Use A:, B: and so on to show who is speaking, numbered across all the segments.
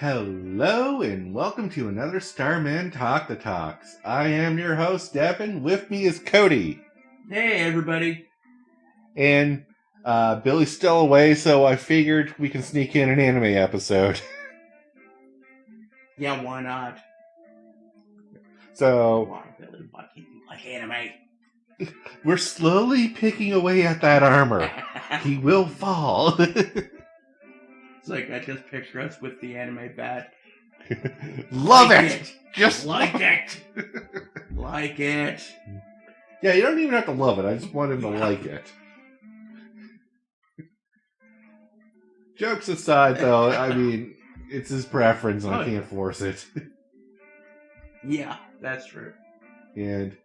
A: Hello and welcome to another Starmen Talk the Talks. I am your host, Devin. With me is Cody.
B: Hey, everybody.
A: And Billy's still away, so I figured we can sneak in an anime episode.
B: Yeah, why not?
A: So,
B: Why, Billy? Why can't you like anime?
A: we're slowly picking away at that armor. He will fall.
B: It's like I just picture us with the anime bat.
A: Love
B: Like
A: it! Just
B: like it! Like it!
A: Yeah, you don't even have to love it. I just want him to like it. Jokes aside, though, I mean, it's his preference and I can't force it.
B: Yeah, that's true.
A: And,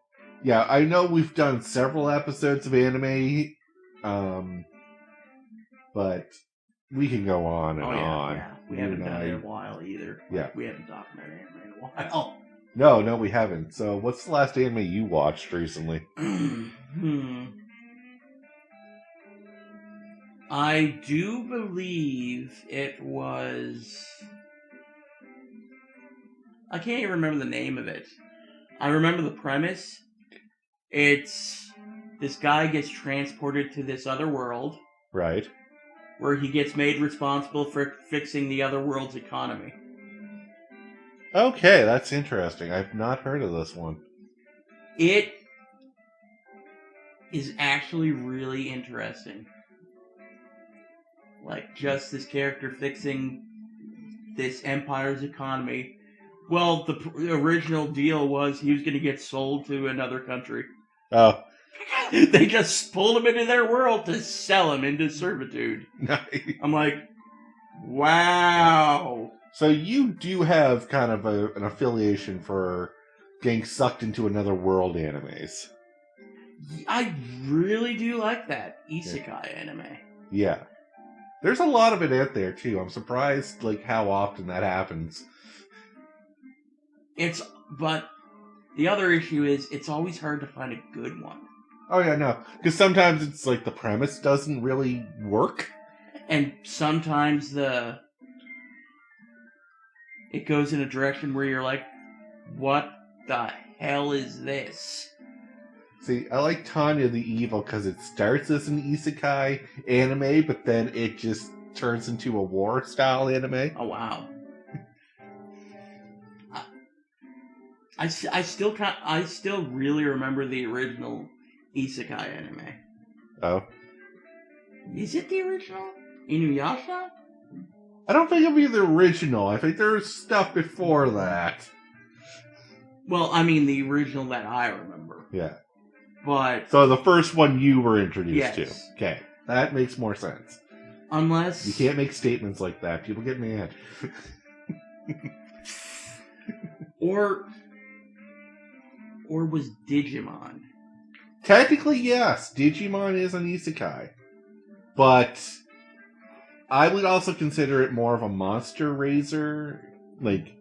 A: yeah, I know we've done several episodes of anime, but we can go on and on.
B: Yeah. We haven't done it in a while either.
A: Yeah.
B: We haven't talked about anime in a while.
A: No, we haven't. So, what's the last anime you watched recently?
B: I do believe it was... I can't even remember the name of it. I remember the premise. It's... This guy gets transported to this other world.
A: Right.
B: Where he gets made responsible for fixing the other world's economy.
A: Okay, that's interesting. I've not heard of this one.
B: It is actually really interesting. Like, just this character fixing this empire's economy. Well, the original deal was he was going to get sold to another country.
A: Oh.
B: They just pulled him into their world to sell him into servitude.
A: Nice.
B: I'm like, wow.
A: So you do have kind of an affiliation for getting sucked into another world animes.
B: I really do like that isekai anime.
A: Yeah. There's a lot of it out there, too. I'm surprised, like, how often that happens.
B: But the other issue is, it's always hard to find a good one.
A: Oh, yeah, no. Because sometimes it's like the premise doesn't really work.
B: And sometimes it goes in a direction where you're like, what the hell is this?
A: See, I like Tanya the Evil because it starts as an isekai anime, but then it just turns into a war-style anime.
B: Oh, wow. I still really remember the original isekai anime.
A: Oh.
B: Is it the original? Inuyasha?
A: I don't think it'll be the original. I think there's stuff before that.
B: Well, I mean the original that I remember.
A: Yeah.
B: But...
A: So the first one you were introduced to.
B: Yes.
A: Okay. That makes more sense.
B: Unless...
A: You can't make statements like that. People get mad.
B: Or was Digimon?
A: Technically, yes. Digimon is an isekai. But I would also consider it more of a monster raiser. Like...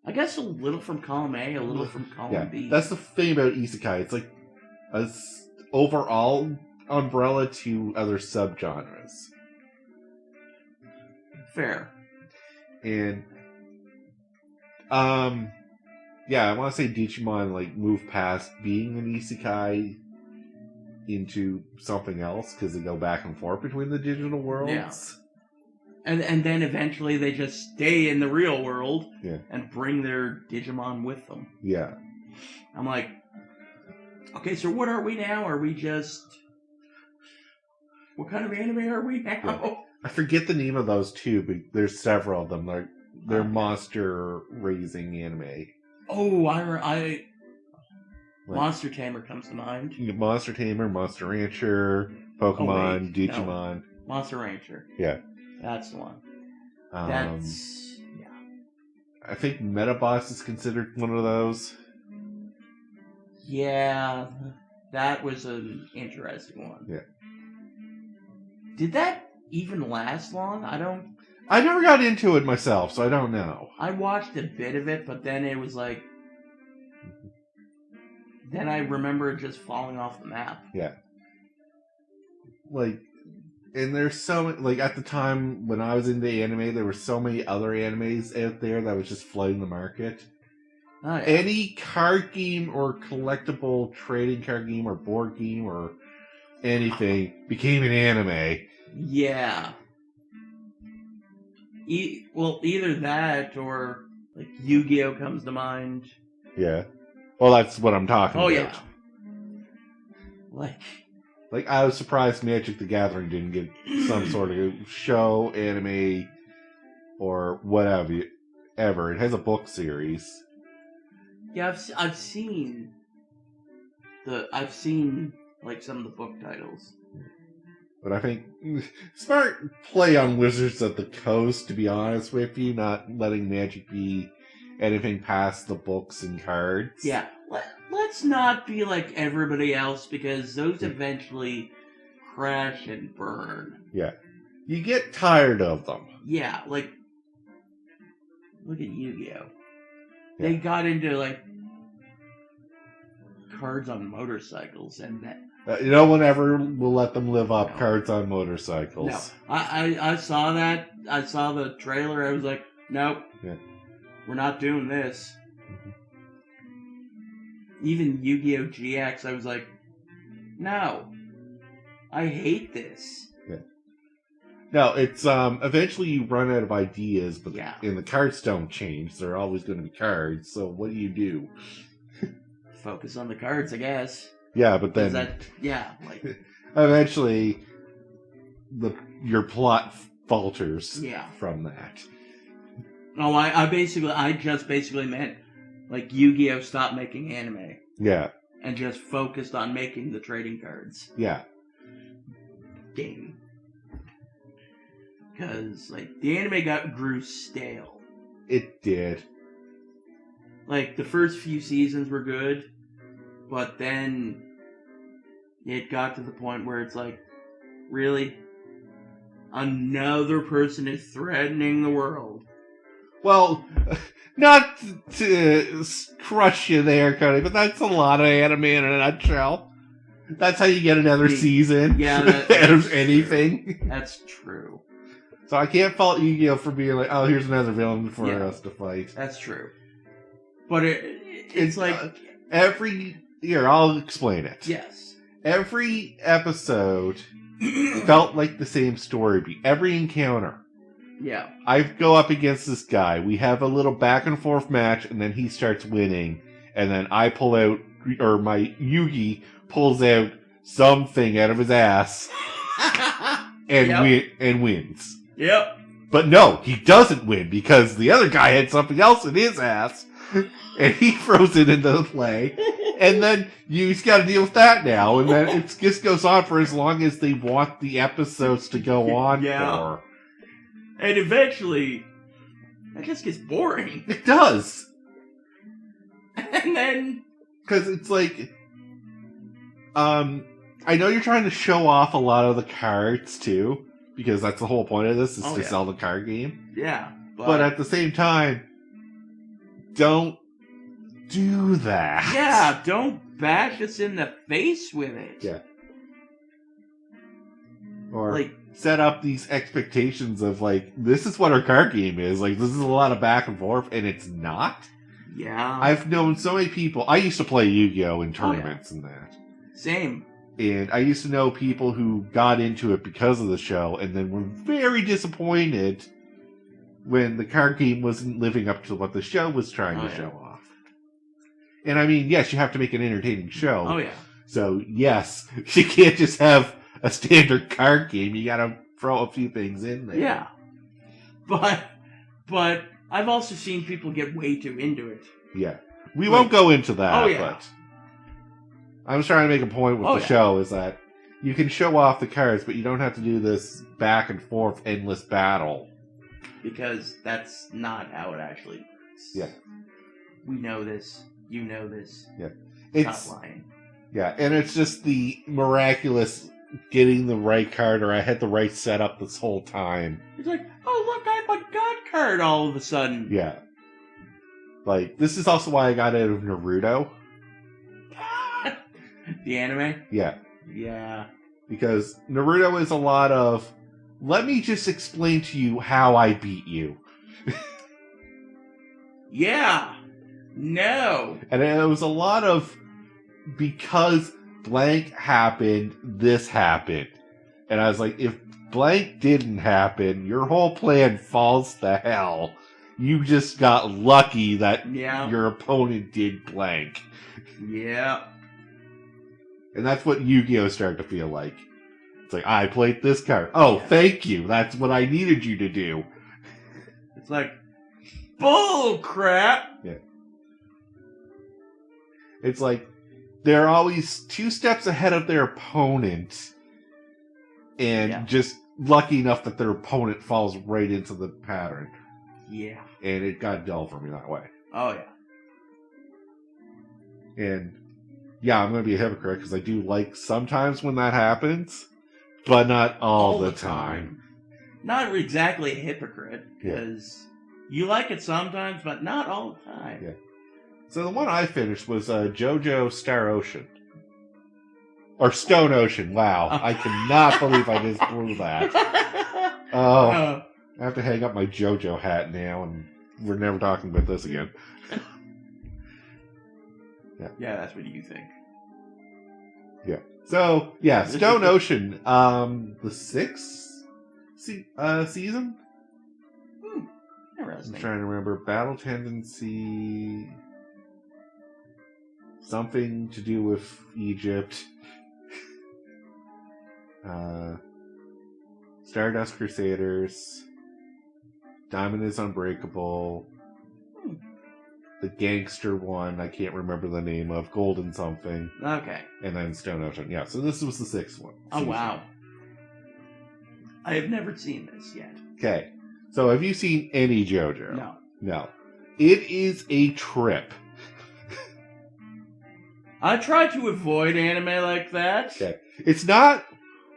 B: I guess a little from column A, a little from column B.
A: That's the thing about isekai. It's like a overall umbrella to other subgenres.
B: Fair.
A: And yeah, I want to say Digimon like moved past being an isekai into something else because they go back and forth between the digital worlds.
B: Yeah. And then eventually they just stay in the real world and bring their Digimon with them.
A: Yeah.
B: I'm like, okay, so what are we now? Are we just... What kind of anime are we now?
A: Yeah. I forget the name of those two, but there's several of them. They're monster-raising anime.
B: Oh, I Monster Tamer comes to mind.
A: Monster Tamer, Monster Rancher, Pokemon, Digimon.
B: No. Monster Rancher.
A: Yeah.
B: That's the one. Yeah.
A: I think Metaboss is considered one of those.
B: Yeah, that was an interesting one.
A: Yeah.
B: Did that even last long?
A: I never got into it myself, so I don't know.
B: I watched a bit of it, but then it was like... Then I remember it just falling off the map.
A: Yeah. Like... And there's so many, like, at the time when I was into anime, there were so many other animes out there that was just flooding the market.
B: Oh, yeah.
A: Any card game or collectible trading card game or board game or anything became an anime.
B: Yeah. Well, either that or, like, Yu-Gi-Oh! Comes to mind.
A: Yeah. Well, that's what I'm talking about.
B: Yeah.
A: Like, I was surprised Magic the Gathering didn't get some sort of show, anime, or whatever. It has a book series.
B: Yeah, I've seen like some of the book titles.
A: But I think smart play on Wizards of the Coast, to be honest with you, not letting Magic be anything past the books and cards.
B: Yeah, let's not be like everybody else, because those eventually crash and burn.
A: Yeah. You get tired of them.
B: Yeah, like, look at Yu-Gi-Oh!
A: Yeah.
B: They got into, like, cards on motorcycles, and that...
A: no one ever will let them live up
B: No.
A: cards on motorcycles.
B: No. I saw that. I saw the trailer. I was like, nope.
A: Yeah.
B: We're not doing this.
A: Mm-hmm.
B: Even Yu-Gi-Oh! GX, I was like, no. I hate this.
A: Yeah. No, it's eventually you run out of ideas, but
B: Yeah.
A: and the cards don't change. They're always going to be cards. So what do?
B: Focus on the cards, I guess.
A: Yeah, but then
B: like,
A: eventually your plot falters.
B: Yeah.
A: From that.
B: No, I just basically meant, like, Yu-Gi-Oh! Stopped making anime.
A: Yeah.
B: And just focused on making the trading cards
A: Yeah.
B: game. Because, like, the anime grew stale.
A: It did.
B: Like, the first few seasons were good, but then it got to the point where it's like, really? Another person is threatening the world.
A: Well, not to crush you there, Cody, but that's a lot of anime in a nutshell. That's how you get another season.
B: Yeah,
A: out of anything.
B: That's true.
A: So I can't fault Yu-Gi-Oh! For being like, oh, here's another villain for us to fight.
B: That's true. But it's like...
A: Here, I'll explain it.
B: Yes.
A: Every episode felt like the same story beat. Every encounter.
B: Yeah.
A: I go up against this guy. We have a little back and forth match, and then he starts winning. And then I pull out, or my Yugi pulls out something out of his ass and wins.
B: Yep.
A: But no, he doesn't win because the other guy had something else in his ass, and he throws it into play. And then you've got to deal with that now, and then it just goes on for as long as they want the episodes to go on for.
B: And eventually, it just gets boring.
A: It does.
B: And then...
A: Because it's like... I know you're trying to show off a lot of the cards, too, because that's the whole point of this, is to sell the card game.
B: Yeah.
A: But at the same time, don't do that.
B: Yeah, don't bash us in the face with it.
A: Yeah. Or...
B: like,
A: set up these expectations of, like, this is what our card game is. Like, this is a lot of back and forth, and it's not.
B: Yeah.
A: I've known so many people. I used to play Yu-Gi-Oh! In tournaments and that.
B: Same.
A: And I used to know people who got into it because of the show, and then were very disappointed when the card game wasn't living up to what the show was trying to show off. And I mean, yes, you have to make an entertaining show.
B: Oh, yeah.
A: So, yes, you can't just have a standard card game. You gotta throw a few things in there.
B: Yeah. But I've also seen people get way too into it.
A: Yeah. We won't go into that,
B: yeah.
A: but I'm just trying to make a point with the show is that you can show off the cards, but you don't have to do this back and forth endless battle.
B: Because that's not how it actually works.
A: Yeah.
B: We know this. You know this.
A: Yeah.
B: It's not lying.
A: Yeah, and it's just the miraculous getting the right card, or I had the right setup this whole time.
B: It's like, oh look, I have a God card all of a sudden.
A: Yeah. Like, this is also why I got out of Naruto.
B: The anime?
A: Yeah.
B: Yeah.
A: Because Naruto is a lot of, let me just explain to you how I beat you.
B: Yeah. No.
A: And it was a lot of, because blank happened, this happened. And I was like, if blank didn't happen, your whole plan falls to hell. You just got lucky that your opponent did blank.
B: Yeah.
A: And that's what Yu-Gi-Oh! Started to feel like. It's like, I played this card. Oh, thank you. That's what I needed you to do.
B: It's like, bull crap.
A: Yeah. It's like, they're always 2 steps ahead of their opponent. And just lucky enough that their opponent falls right into the pattern.
B: Yeah.
A: And it got dull for me that way.
B: Oh, yeah.
A: And, yeah, I'm going to be a hypocrite because I do like sometimes when that happens, but not all the time.
B: Not exactly a hypocrite, because you like it sometimes, but not all the time.
A: Yeah. So the one I finished was JoJo Star Ocean. Or Stone Ocean, wow. I cannot believe I just blew that. Oh, I have to hang up my JoJo hat now, and we're never talking about this again.
B: Yeah, that's what you think.
A: Yeah. So, yeah, Stone Ocean, the 6th season? I'm trying to remember. Battle Tendency... Something to do with Egypt. Stardust Crusaders. Diamond is Unbreakable. The gangster one, I can't remember the name of. Golden something.
B: Okay.
A: And then Stone Ocean. Yeah, so this was the 6th one.
B: Oh, wow. I have never seen this yet.
A: Okay. So have you seen any JoJo?
B: No.
A: No. It is a trip.
B: I try to avoid anime like that.
A: Okay. It's not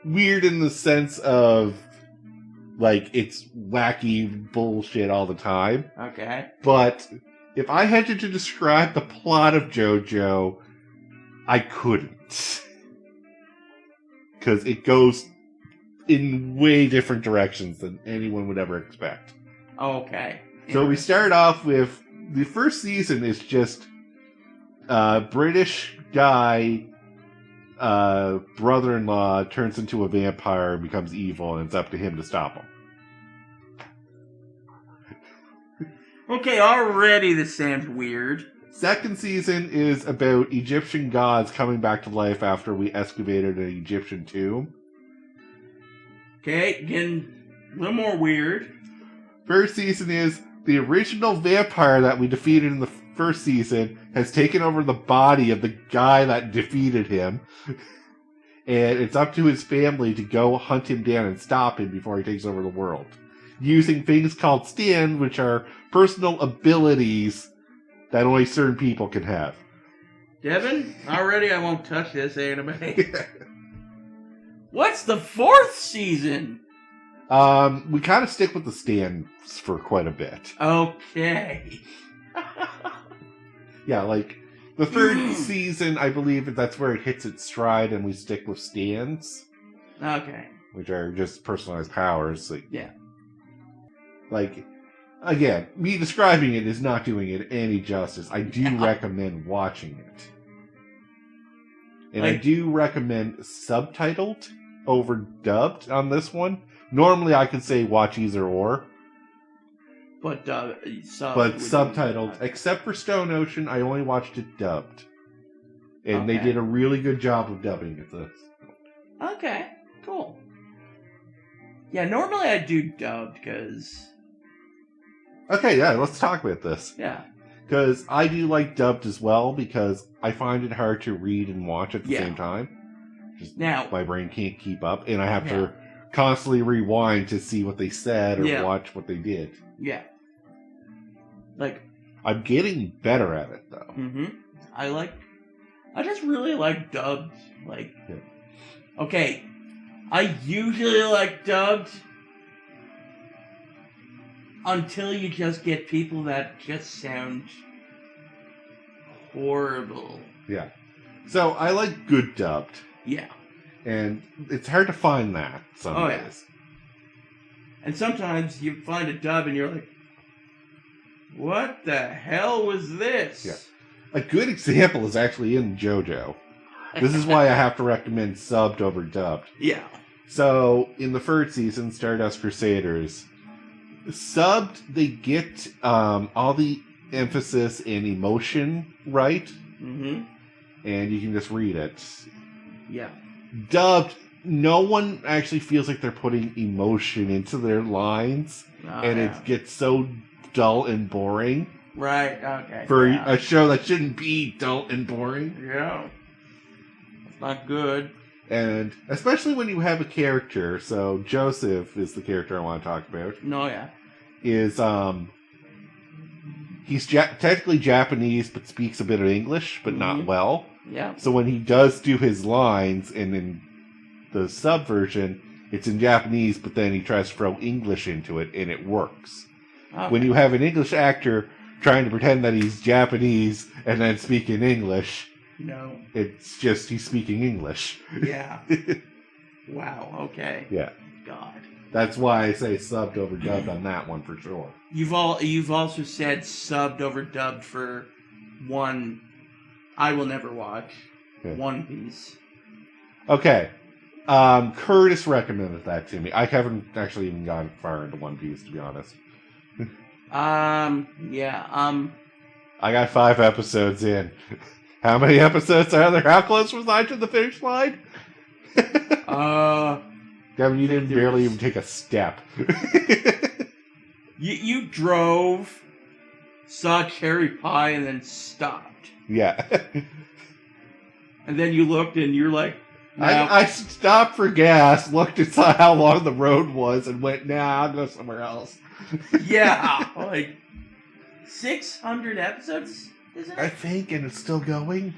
A: weird in the sense of, like, it's wacky bullshit all the time.
B: Okay.
A: But if I had to describe the plot of JoJo, I couldn't. Because it goes in way different directions than anyone would ever expect.
B: Okay.
A: So we start off with, the first season is just British guy, brother-in-law turns into a vampire and becomes evil, and it's up to him to stop him.
B: Okay, already this sounds weird.
A: Second season is about Egyptian gods coming back to life after we excavated an Egyptian tomb.
B: Okay, getting a little more weird.
A: First season is the original vampire that we defeated in the first season has taken over the body of the guy that defeated him. And it's up to his family to go hunt him down and stop him before he takes over the world. Using things called stands, which are personal abilities that only certain people can have.
B: Devin, already I won't touch this anime. What's the 4th season?
A: We kind of stick with the stands for quite a bit.
B: Okay.
A: Yeah, like, the 3rd season, I believe that's where it hits its stride and we stick with stands.
B: Okay.
A: Which are just personalized powers. Like,
B: yeah.
A: Like, again, me describing it is not doing it any justice. I do recommend watching it. And I do recommend subtitled over dubbed on this one. Normally I could say watch either or.
B: But
A: subtitled. Except for Stone Ocean, I only watched it dubbed. And they did a really good job of dubbing it.
B: Okay, cool. Yeah, normally I do dubbed because...
A: Okay, yeah, let's talk about this.
B: Yeah.
A: Because I do like dubbed as well, because I find it hard to read and watch at the same time. Just
B: now,
A: my brain can't keep up, and I have to constantly rewind to see what they said or watch what they did.
B: Yeah. Like...
A: I'm getting better at it, though.
B: Mm-hmm. I just really like dubbed. Like... Yeah. Okay, I usually like dubbed... until you just get people that just sound horrible.
A: Yeah. So, I like good dubbed.
B: Yeah.
A: And it's hard to find that some
B: Oh,
A: days.
B: yeah. And sometimes you find a dub and you're like, what the hell was this?
A: Yeah. A good example is actually in JoJo. This is why I have to recommend subbed over dubbed.
B: Yeah.
A: So, in the first season, Stardust Crusaders, subbed, they get all the emphasis and emotion right,
B: Mm-hmm.
A: and you can just read it.
B: Yeah.
A: Dubbed, no one actually feels like they're putting emotion into their lines, and it gets so dull and boring.
B: Right, okay.
A: For a show that shouldn't be dull and boring.
B: Yeah. It's not good.
A: And especially when you have a character, so Joseph is the character I want to talk about.
B: No, yeah.
A: Is, he's technically Japanese, but speaks a bit of English, but not well.
B: Yeah.
A: So when he does do his lines, and in the sub version, it's in Japanese, but then he tries to throw English into it, and it works.
B: Okay.
A: When you have an English actor trying to pretend that he's Japanese and then speaking English,
B: no,
A: it's just he's speaking English.
B: Yeah. Wow, okay.
A: Yeah.
B: God.
A: That's why I say subbed over dubbed on that one for sure.
B: You've also said subbed over dubbed for one I will never watch.
A: Yeah.
B: One Piece.
A: Okay. Curtis recommended that to me. I haven't actually even gone far into One Piece, to be honest.
B: Yeah,
A: I got 5 episodes in. How many episodes are there? How close was I to the finish line? Devin, you didn't barely even take a step.
B: You drove, saw cherry pie, and then stopped.
A: Yeah.
B: And then you looked and you're like, no.
A: I stopped for gas, looked and saw how long the road was, and went, nah, I'll go somewhere else.
B: Yeah, like 600 episodes, isn't
A: I
B: it?
A: think, and it's still going.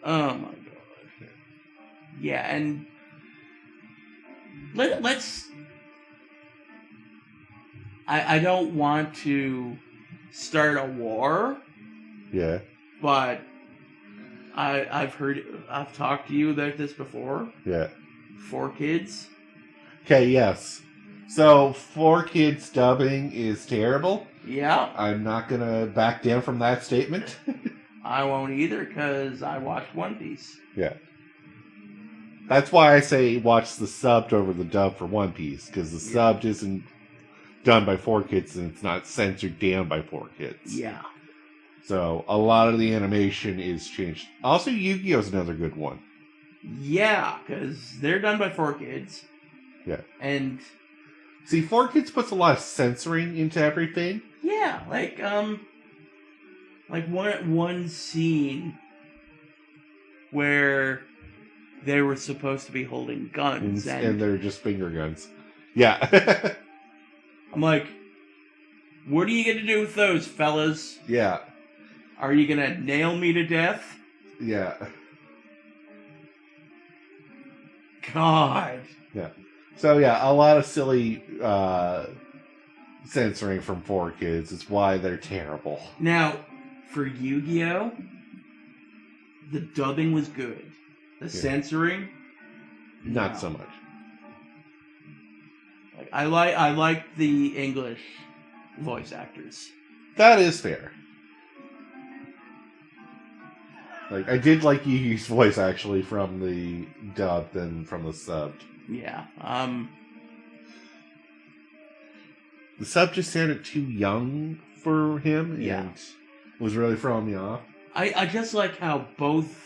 B: Oh my god. Yeah, and let's. I don't want to start a war.
A: Yeah.
B: But I've talked to you about this before.
A: Yeah.
B: 4 kids.
A: Okay, yes. So, 4 kids dubbing is terrible.
B: Yeah.
A: I'm not gonna back down from that statement.
B: I won't either, because I watched One Piece.
A: Yeah. That's why I say watch the subbed over the dub for One Piece, because the subbed isn't done by 4 kids and it's not censored down by 4 kids.
B: Yeah.
A: So, a lot of the animation is changed. Also, Yu-Gi-Oh's another good one.
B: Yeah, because they're done by 4 kids.
A: Yeah.
B: And...
A: See, 4 kids puts a lot of censoring into everything.
B: Yeah, like one scene where they were supposed to be holding guns.
A: And they're just finger guns. Yeah.
B: I'm like, what are you going to do with those, fellas?
A: Yeah.
B: Are you going to nail me to death?
A: Yeah.
B: God.
A: Yeah. So, yeah, a lot of silly censoring from 4 kids is why they're terrible.
B: Now, for Yu-Gi-Oh, the dubbing was good. The censoring,
A: not so much.
B: Like, I like the English voice actors.
A: That is fair. Like, I did like Yugi's voice, actually, from the dub than from the subbed.
B: Yeah.
A: The sub just sounded too young for him, and was really throwing me off.
B: I just like how both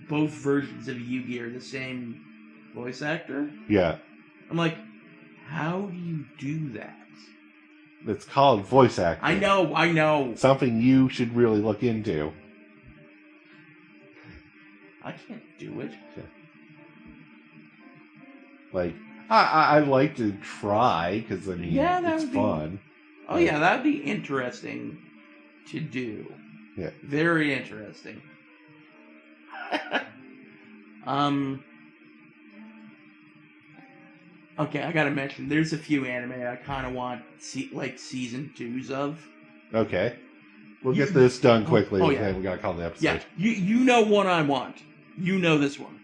B: versions of Yugi are the same voice actor.
A: Yeah.
B: I'm like, how do you do that?
A: It's called voice acting.
B: I know.
A: Something you should really look into.
B: I can't do it.
A: Yeah. Like, I'd like to try, because, I mean, it's fun.
B: Oh, yeah, that'd be interesting to do.
A: Yeah.
B: Very interesting. Okay, I gotta mention, there's a few anime I kind of want, season 2s of.
A: Okay. We'll get this done quickly,
B: yeah.
A: and we gotta call the episode.
B: Yeah, you know what I want. You know this one.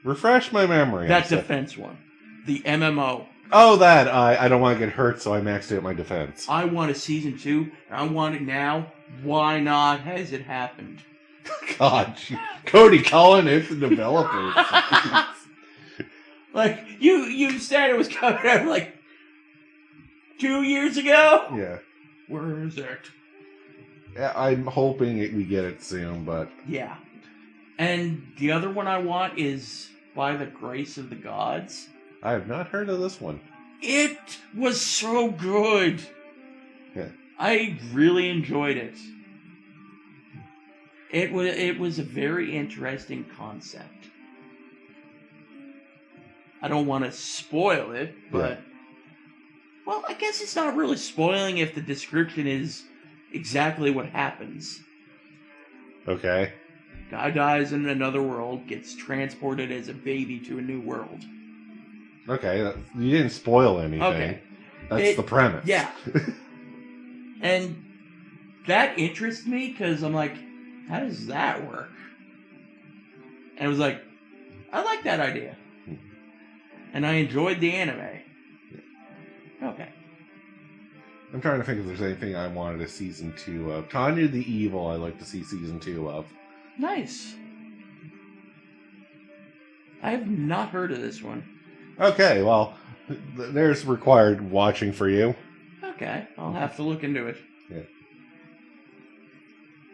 A: Refresh my memory.
B: That defense one. The MMO.
A: Oh, that. I don't want to get hurt, so I maxed out my defense.
B: I want a season 2, and I want it now. Why not has it happened?
A: God, Cody calling it the developers.
B: Like, you said it was coming out like 2 years ago?
A: Yeah.
B: Where is it?
A: Yeah, I'm hoping we get it soon, but...
B: Yeah. And the other one I want is By the Grace of the Gods.
A: I have not heard of this one.
B: It was so good.
A: Yeah.
B: I really enjoyed it. It was a very interesting concept. I don't want to spoil it, but...
A: Yeah.
B: Well, I guess it's not really spoiling if the description is exactly what happens.
A: Okay.
B: Guy dies in another world, gets transported as a baby to a new world.
A: Okay, you didn't spoil anything.
B: Okay.
A: That's the premise.
B: Yeah. And that interests me because I'm like, how does that work? And I was like, I like that idea. And I enjoyed the anime. Okay.
A: I'm trying to think if there's anything I wanted a season 2 of. Tanya the Evil, I'd like to see season 2 of.
B: Nice. I have not heard of this one.
A: Okay, well, there's required watching for you.
B: Okay, I'll have to look into it.
A: Yeah.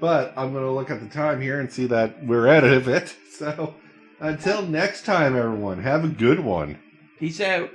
A: But I'm going to look at the time here and see that we're out of it. So, until next time, everyone, have a good one.
B: Peace out.